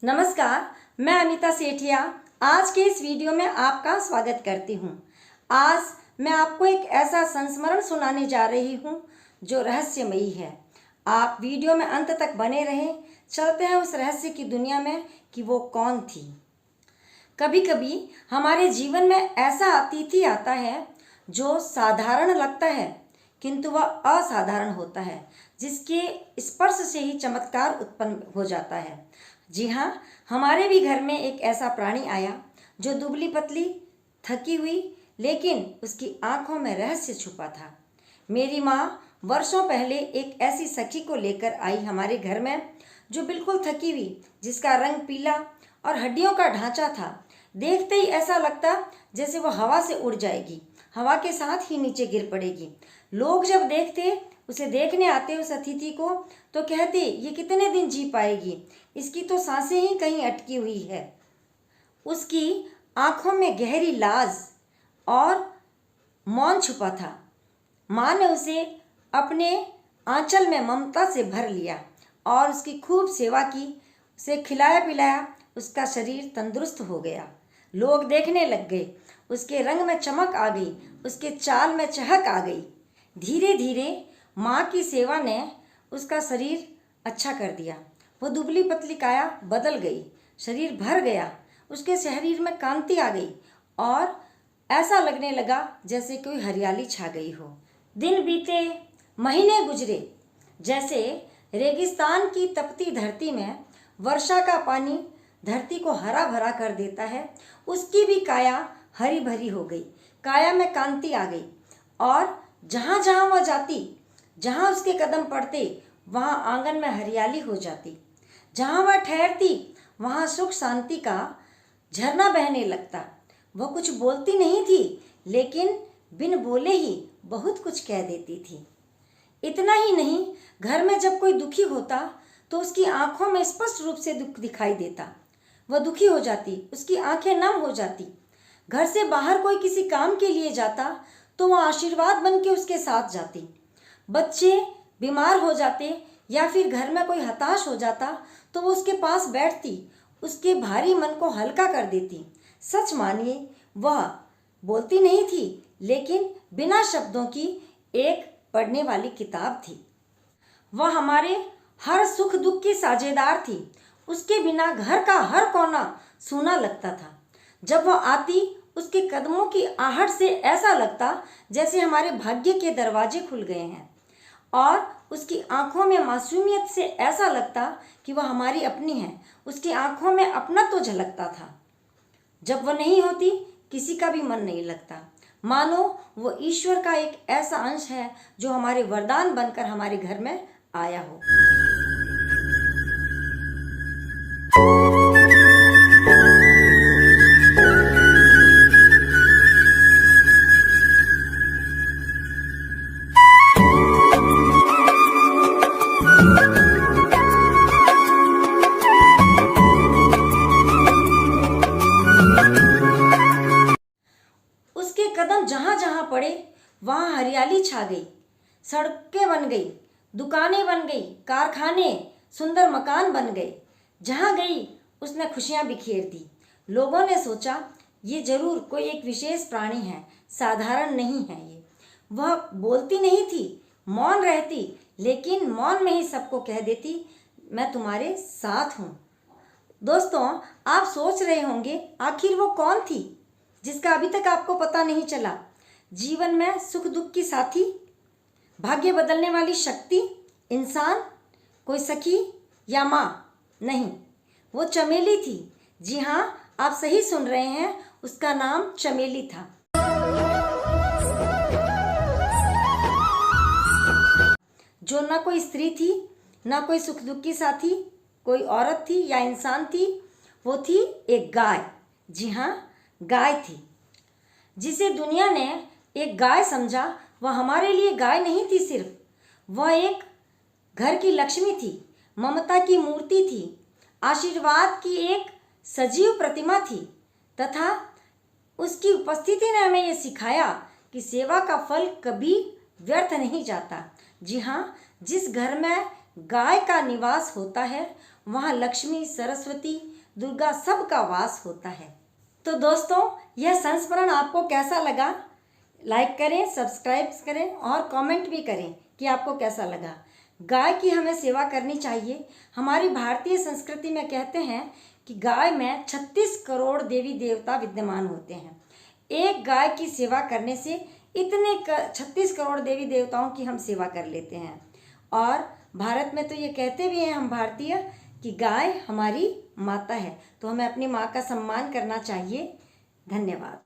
नमस्कार, मैं अनीता सेठिया आज के इस वीडियो में आपका स्वागत करती हूँ। आज मैं आपको एक ऐसा संस्मरण सुनाने जा रही हूँ जो रहस्यमयी है। आप वीडियो में अंत तक बने रहें। चलते हैं उस रहस्य की दुनिया में कि वो कौन थी। कभी कभी हमारे जीवन में ऐसा अतिथि आता है जो साधारण लगता है किंतु वह असाधारण होता है, जिसके स्पर्श से ही चमत्कार उत्पन्न हो जाता है। जी हाँ, हमारे भी घर में एक ऐसा प्राणी आया जो दुबली पतली, थकी हुई, लेकिन उसकी आंखों में रहस्य छुपा था। मेरी माँ वर्षों पहले एक ऐसी सखी को लेकर आई हमारे घर में जो बिल्कुल थकी हुई, जिसका रंग पीला और हड्डियों का ढांचा था। देखते ही ऐसा लगता जैसे वो हवा से उड़ जाएगी, हवा के साथ ही नीचे गिर पड़ेगी। लोग जब उसे देखने आते उस अतिथि को तो कहते ये कितने दिन जी पाएगी, इसकी तो सांसें ही कहीं अटकी हुई है। उसकी आंखों में गहरी लाज और मौन छुपा था। माँ ने उसे अपने आंचल में ममता से भर लिया और उसकी खूब सेवा की। उसे खिलाया पिलाया, उसका शरीर तंदुरुस्त हो गया। लोग देखने लग गए, उसके रंग में चमक आ गई, उसके चाल में चहक आ गई। धीरे धीरे माँ की सेवा ने उसका शरीर अच्छा कर दिया। वो दुबली पतली काया बदल गई, शरीर भर गया, उसके शरीर में कांति आ गई और ऐसा लगने लगा जैसे कोई हरियाली छा गई हो। दिन बीते, महीने गुजरे। जैसे रेगिस्तान की तपती धरती में वर्षा का पानी धरती को हरा भरा कर देता है, उसकी भी काया हरी भरी हो गई। काया में कांति आ गई और जहाँ जहाँ वह जाती, जहाँ उसके कदम पड़ते, वहाँ आंगन में हरियाली हो जाती। जहाँ वह ठहरती, वहाँ सुख शांति का झरना बहने लगता। वह कुछ बोलती नहीं थी, लेकिन बिन बोले ही बहुत कुछ कह देती थी। इतना ही नहीं, घर में जब कोई दुखी होता तो उसकी आंखों में स्पष्ट रूप से दुख दिखाई देता। वह दुखी हो जाती, उसकी आंखें नम हो जाती। घर से बाहर कोई किसी काम के लिए जाता तो वह आशीर्वाद बन के उसके साथ जाती। बच्चे बीमार हो जाते या फिर घर में कोई हताश हो जाता तो वो उसके पास बैठती, उसके भारी मन को हल्का कर देती। सच मानिए, वह बोलती नहीं थी, लेकिन बिना शब्दों की एक पढ़ने वाली किताब थी। वह हमारे हर सुख दुख की साझेदार थी। उसके बिना घर का हर कोना सूना लगता था। जब वह आती, उसके कदमों की आहट से ऐसा लगता जैसे हमारे भाग्य के दरवाजे खुल गए हैं और उसकी आंखों में मासूमियत से ऐसा लगता कि वह हमारी अपनी है। उसकी आंखों में अपना तो झलकता था। जब वह नहीं होती, किसी का भी मन नहीं लगता, मानो वो ईश्वर का एक ऐसा अंश है जो हमारे वरदान बनकर हमारे घर में आया हो। उसके कदम जहाँ जहाँ पड़े वहाँ हरियाली छा गई। सड़कें बन गई, दुकानें बन गई, कारखाने, सुंदर मकान बन गए। जहाँ गई उसने खुशियाँ बिखेर दी। लोगों ने सोचा ये जरूर कोई एक विशेष प्राणी है, साधारण नहीं है ये। वह बोलती नहीं थी, मौन रहती, लेकिन मौन में ही सबको कह देती मैं तुम्हारे साथ हूँ। दोस्तों, आप सोच रहे होंगे आखिर वो कौन थी जिसका अभी तक आपको पता नहीं चला। जीवन में सुख दुख की साथी, भाग्य बदलने वाली शक्ति, इंसान, कोई सखी या माँ? नहीं, वो चमेली थी। जी हाँ, आप सही सुन रहे हैं, उसका नाम चमेली था। जो ना कोई स्त्री थी, ना कोई सुख दुख की साथी, कोई औरत थी या इंसान थी, वो थी एक गाय। जी हाँ, गाय थी। जिसे दुनिया ने एक गाय समझा, वह हमारे लिए गाय नहीं थी सिर्फ, वह एक घर की लक्ष्मी थी, ममता की मूर्ति थी, आशीर्वाद की एक सजीव प्रतिमा थी। तथा उसकी उपस्थिति ने हमें यह सिखाया कि सेवा का फल कभी व्यर्थ नहीं जाता। जी हाँ, जिस घर में गाय का निवास होता है वहाँ लक्ष्मी, सरस्वती, दुर्गा सबका वास होता है। तो दोस्तों, यह संस्मरण आपको कैसा लगा? लाइक करें, सब्सक्राइब करें और कमेंट भी करें कि आपको कैसा लगा। गाय की हमें सेवा करनी चाहिए। हमारी भारतीय संस्कृति में कहते हैं कि गाय में 36 करोड़ देवी देवता विद्यमान होते हैं। एक गाय की सेवा करने से इतने 36 करोड़ देवी देवताओं की हम सेवा कर लेते हैं। और भारत में तो ये कहते भी हैं हम भारतीय कि गाय हमारी माता है, तो हमें अपनी माँ का सम्मान करना चाहिए। धन्यवाद।